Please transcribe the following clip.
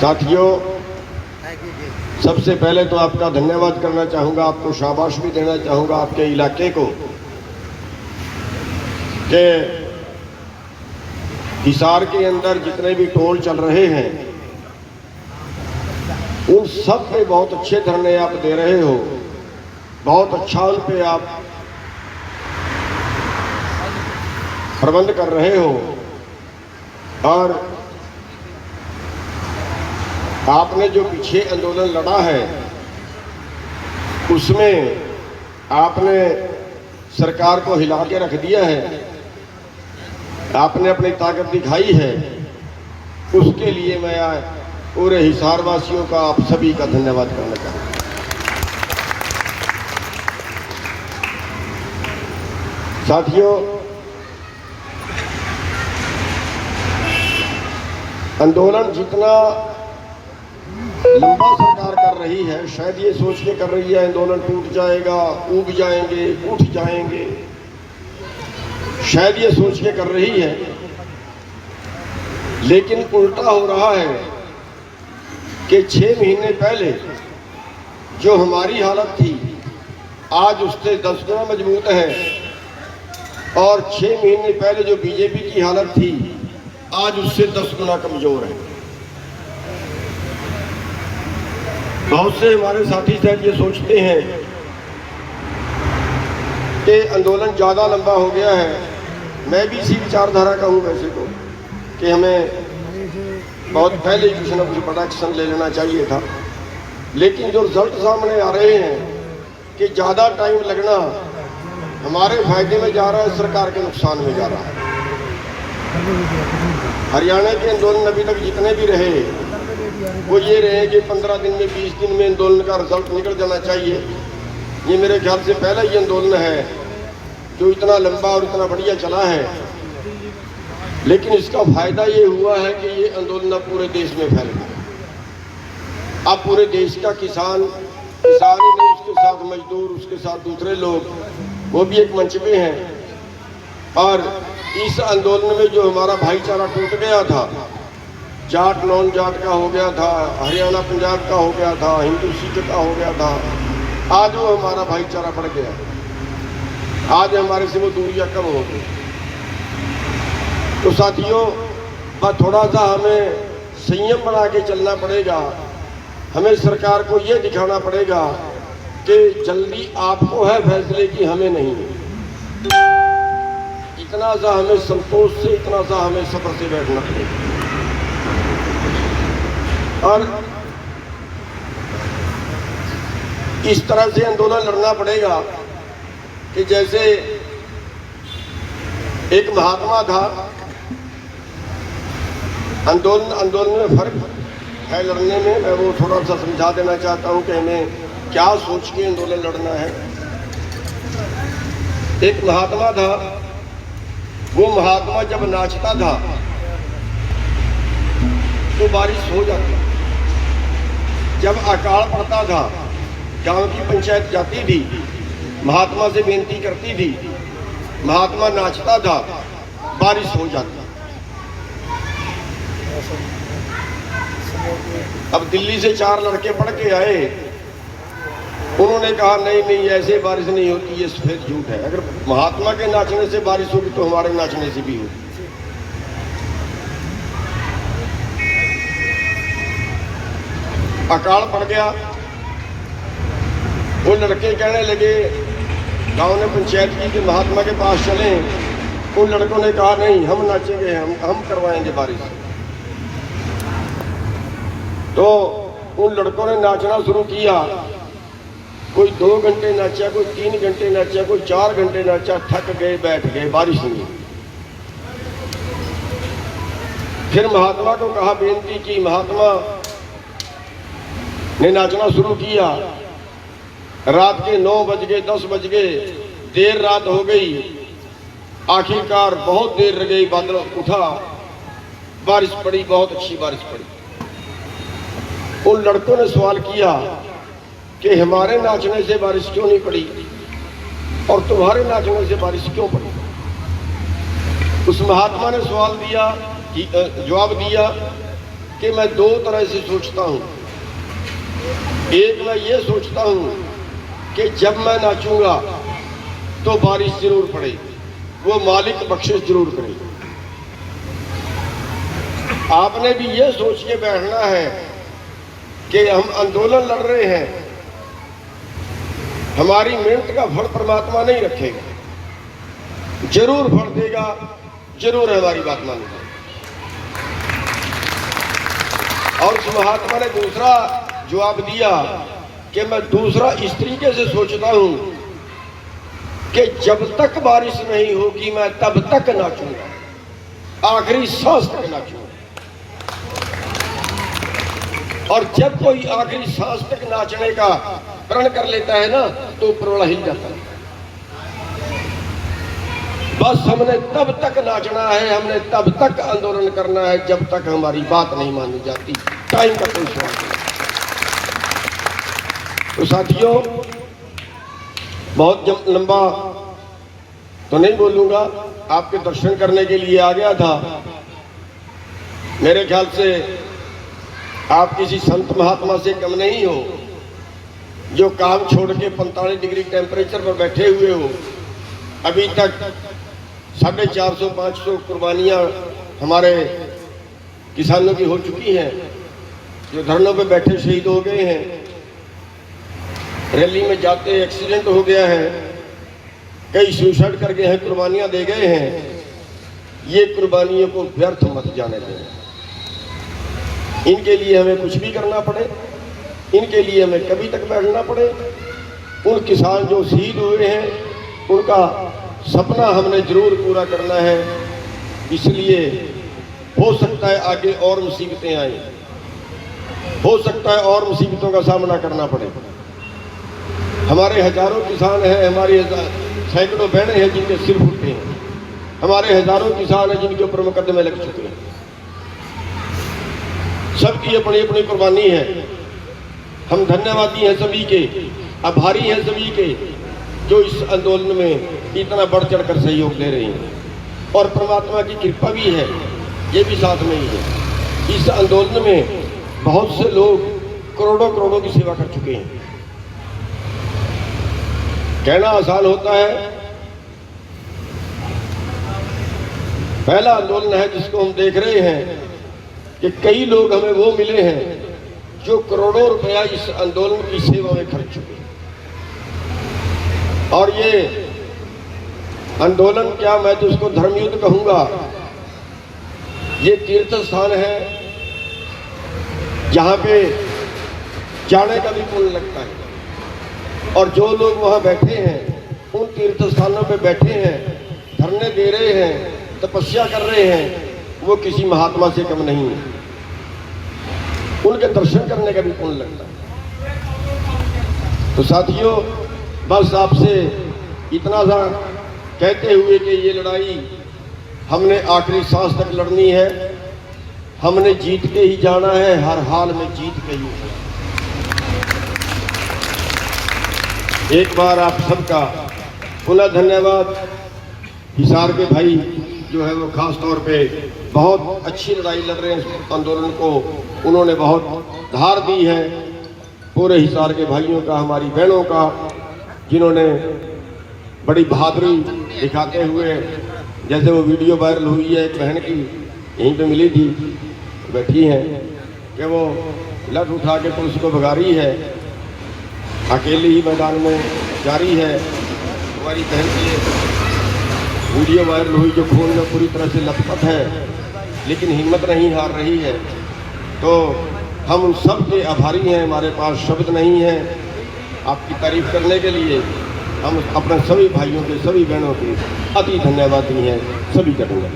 साथियों, सबसे पहले तो आपका धन्यवाद करना चाहूँगा, आपको शाबाश भी देना चाहूँगा आपके इलाके को कि हिसार के अंदर जितने भी टोल चल रहे हैं उन सब पे बहुत अच्छे धरने आप दे रहे हो, बहुत अच्छा उन पे आप प्रबंध कर रहे हो। और आपने जो पीछे आंदोलन लड़ा है उसमें आपने सरकार को हिला के रख दिया है, आपने अपनी ताकत दिखाई है, उसके लिए मैं पूरे हिसार वासियों का आप सभी का धन्यवाद करना चाहूँगा। साथियों, आंदोलन जितना लंबा सरकार कर रही है, शायद ये सोच के कर रही है आंदोलन टूट जाएगा, उग जाएंगे, उठ जाएंगे, शायद ये सोच के कर रही है, लेकिन उल्टा हो रहा है कि 6 महीने पहले जो हमारी हालत थी आज उससे 10 गुना मजबूत है, और 6 महीने पहले जो बीजेपी की हालत थी आज उससे 10 गुना कमजोर है। बहुत से हमारे साथी शायद ये सोचते हैं कि आंदोलन ज़्यादा लंबा हो गया है। मैं भी इसी विचारधारा का हूँ वैसे तो, कि हमें बहुत पहले ही कुछ ना कुछ बड़ा एक्शन ले लेना चाहिए था, लेकिन जो रिजल्ट सामने आ रहे हैं कि ज़्यादा टाइम लगना हमारे फायदे में जा रहा है, सरकार के नुकसान में जा रहा है। हरियाणा के आंदोलन अभी तक जितने भी रहे वो ये रहे कि 15 दिन में 20 दिन में आंदोलन का रिजल्ट निकल जाना चाहिए। ये मेरे ख्याल से पहला ही आंदोलन है जो इतना लंबा और इतना बढ़िया चला है, लेकिन इसका फायदा ये हुआ है कि ये आंदोलन अब पूरे देश में फैल गया। अब पूरे देश का किसान ही नहीं, उसके साथ मजदूर, उसके साथ दूसरे लोग, वो भी एक मंच पे हैं। और इस आंदोलन में जो हमारा भाईचारा टूट गया था, जाट नॉन जाट का हो गया था, हरियाणा पंजाब का हो गया था, हिंदू सिख का हो गया था, आज वो हमारा भाईचारा बढ़ गया, आज हमारे से वो दूरियां कम हो गई। तो साथियों, बस थोड़ा सा हमें संयम बना के चलना पड़ेगा। हमें सरकार को ये दिखाना पड़ेगा कि जल्दी आपको है फैसले की, हमें नहीं है। इतना सा हमें संतोष से, इतना सा हमें सब्र से बैठना पड़ेगा। और इस तरह से आंदोलन लड़ना पड़ेगा कि जैसे एक महात्मा था। आंदोलन में फर्क है लड़ने में, मैं वो थोड़ा सा समझा देना चाहता हूँ कि हमें क्या सोच के आंदोलन लड़ना है। एक महात्मा था, वो महात्मा जब नाचता था तो बारिश हो जाती, जब अकाल पड़ता था गांव की पंचायत जाती थी, महात्मा से बेनती करती थी, महात्मा नाचता था, बारिश हो जाती। अब दिल्ली से 4 लड़के पढ़ के आए, उन्होंने कहा नहीं नहीं ऐसे बारिश नहीं होती, ये सफेद झूठ है। अगर महात्मा के नाचने से बारिश होगी तो हमारे नाचने से भी होगी। अकाल पड़ गया। वो लड़के कहने लगे, गांव ने पंचायत की कि महात्मा के पास चलें। उन लड़कों ने कहा नहीं, हम नाचेंगे, हम करवाएंगे बारिश। तो उन लड़कों ने नाचना शुरू किया। कोई 2 घंटे नाचा, कोई 3 घंटे नाचा, कोई 4 घंटे नाचा, थक गए, बैठ गए, बारिश नहीं। फिर महात्मा को कहा, बेनती की, महात्मा ने नाचना शुरू किया। रात के 9 बज गए, 10 बज गए, देर रात हो गई। आखिरकार बहुत देर रह गई, बादल उठा, बारिश पड़ी, बहुत अच्छी बारिश पड़ी। उन लड़कों ने सवाल किया कि हमारे नाचने से बारिश क्यों नहीं पड़ी और तुम्हारे नाचने से बारिश क्यों पड़ी। उस महात्मा ने सवाल दिया, जवाब दिया कि मैं दो तरह से सोचता हूँ। एक, मैं ये सोचता हूँ कि जब मैं नाचूंगा तो बारिश जरूर पड़ेगी, वो मालिक बख्शिश जरूर करेगा। आपने भी ये सोच के बैठना है कि हम आंदोलन लड़ रहे हैं, हमारी मेहनत का फल परमात्मा नहीं रखेगा, जरूर फल देगा, जरूर हमारी बात मानेगा। और उस महात्मा ने दूसरा जवाब दिया कि मैं दूसरा इस तरीके से सोचता हूं कि जब तक बारिश नहीं होगी मैं तब तक नाचूंगा, आखिरी सांस तक नाचूंगा। और जब कोई आखिरी सांस तक नाचने का प्रण कर लेता है ना, तो ऊपर वाला हिल जाता है। बस हमने तब तक नाचना है, हमने तब तक आंदोलन करना है जब तक हमारी बात नहीं मानी जाती। टाइम का कोई सवाल नहीं। तो साथियों, बहुत लंबा तो नहीं बोलूंगा, आपके दर्शन करने के लिए आ गया था। मेरे ख्याल से आप किसी संत महात्मा से कम नहीं हो, जो काम छोड़ के 45 डिग्री टेम्परेचर पर बैठे हुए हो। अभी तक 450-500 कुर्बानियां हमारे किसानों की हो चुकी हैं, जो धरनों पे बैठे शहीद हो गए हैं, रैली में जाते एक्सीडेंट हो गया है, कई सुसाइड कर गए हैं, कुर्बानियां दे गए हैं। ये कुर्बानियों को व्यर्थ मत जाने दें। इनके लिए हमें कुछ भी करना पड़े, इनके लिए हमें कभी तक बैठना पड़े, उन किसान जो शहीद हुए हैं उनका सपना हमने जरूर पूरा करना है। इसलिए हो सकता है आगे और मुसीबतें आए, हो सकता है और मुसीबतों का सामना करना पड़े। हमारे हजारों किसान हैं, हमारी सैकड़ों बहनें हैं जिनके सिर फूटे हैं, हमारे हजारों किसान हैं जिनके ऊपर मुकदमे लग चुके हैं। सबकी अपनी अपनी कुर्बानी है। हम धन्यवादी हैं सभी के, आभारी हैं सभी के, जो इस आंदोलन में इतना बढ़ चढ़कर सहयोग दे रहे हैं। और परमात्मा की कृपा भी है, ये भी साथ में ही है। इस आंदोलन में बहुत से लोग करोड़ों करोड़ों की सेवा कर चुके हैं। कहना आसान होता है, पहला आंदोलन है जिसको हम देख रहे हैं कि कई लोग हमें वो मिले हैं जो करोड़ों रुपया इस आंदोलन की सेवा में खर्च चुके हैं। और ये आंदोलन क्या, मैं तो उसको धर्मयुद्ध कहूंगा। ये तीर्थ स्थान है जहां पे जाने का भी पुण्य लगता है। और जो लोग वहां बैठे हैं, उन तीर्थ स्थानों पे बैठे हैं, धरने दे रहे हैं, तपस्या कर रहे हैं, वो किसी महात्मा से कम नहीं है। उनके दर्शन करने का भी पुण्य लगता है। तो साथियों, बस आपसे इतना सा कहते हुए कि ये लड़ाई हमने आखिरी सांस तक लड़नी है, हमने जीत के ही जाना है, हर हाल में जीत के ही। एक बार आप सबका पुनः धन्यवाद। हिसार के भाई जो है वो खास तौर पे बहुत अच्छी लड़ाई लड़ रहे हैं आंदोलन को, उन्होंने बहुत धार दी है। पूरे हिसार के भाइयों का, हमारी बहनों का, जिन्होंने बड़ी बहादुरी दिखाते हुए, जैसे वो वीडियो वायरल हुई है एक बहन की, यहीं पे मिली थी, बैठी हैं, कि वो लठ उठा के पुलिस को भगा रही है, अकेले ही मैदान में जारी है। हमारी बहन की वीडियो वायरल हुई जो खून में पूरी तरह से लथपथ है, लेकिन हिम्मत नहीं हार रही है। तो हम उन सब के आभारी हैं, हमारे पास शब्द नहीं है आपकी तारीफ करने के लिए। हम अपने सभी भाइयों के, सभी बहनों के अति धन्यवादी हैं, सभी करूँगा।